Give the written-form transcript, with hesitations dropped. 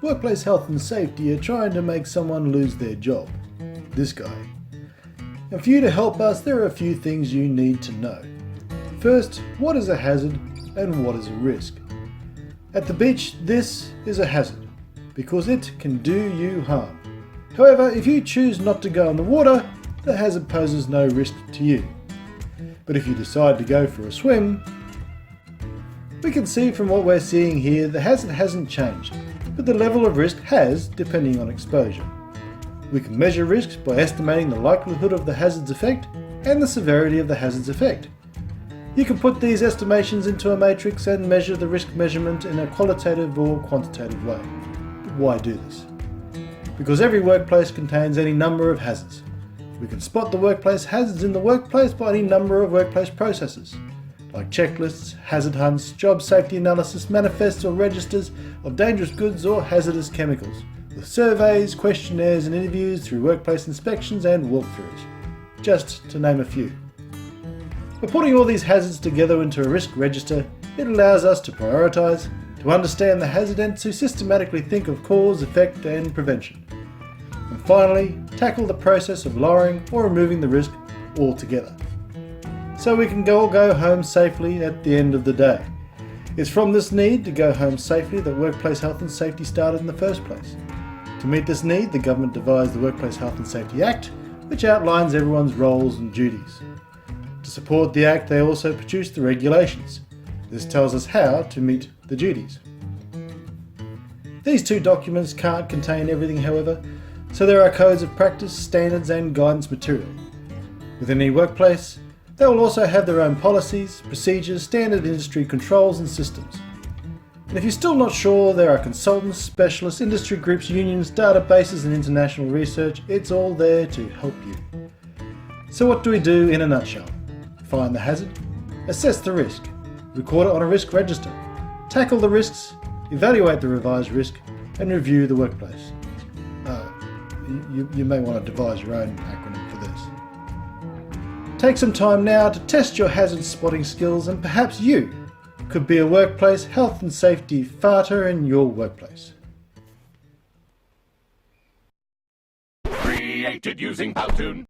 Workplace health and safety are trying to make someone lose their job. This guy. And for you to help us, there are a few things you need to know. First, what is a hazard and what is a risk? At the beach, this is a hazard because it can do you harm. However, if you choose not to go in the water, the hazard poses no risk to you. But if you decide to go for a swim, we can see from what we're seeing here the hazard hasn't changed, but the level of risk has, depending on exposure. We can measure risks by estimating the likelihood of the hazard's effect and the severity of the hazard's effect. You can put these estimations into a matrix and measure the risk measurement in a qualitative or quantitative way. But why do this? Because every workplace contains any number of hazards. We can spot the workplace hazards in the workplace by any number of workplace processes, like checklists, hazard hunts, job safety analysis, manifests or registers of dangerous goods or hazardous chemicals, with surveys, questionnaires and interviews through workplace inspections and walkthroughs, just to name a few. By putting all these hazards together into a risk register, it allows us to prioritise, to understand the hazard and to systematically think of cause, effect and prevention. And finally, tackle the process of lowering or removing the risk altogether. So we can all go home safely at the end of the day. It's from this need to go home safely that workplace health and safety started in the first place. To meet this need, the government devised the Workplace Health and Safety Act, which outlines everyone's roles and duties. To support the Act, they also produced the regulations. This tells us how to meet the duties. These two documents can't contain everything, however, so there are codes of practice, standards and guidance material. Within any workplace, they will also have their own policies, procedures, standard industry controls and systems. And if you're still not sure, there are consultants, specialists, industry groups, unions, databases and international research. It's all there to help you. So what do we do in a nutshell? Find the hazard, assess the risk, record it on a risk register, tackle the risks, evaluate the revised risk, and review the workplace. You may want to devise your own acronym for this. Take some time now to test your hazard spotting skills, and perhaps you could be a workplace health and safety farter in your workplace. Created using Powtoon.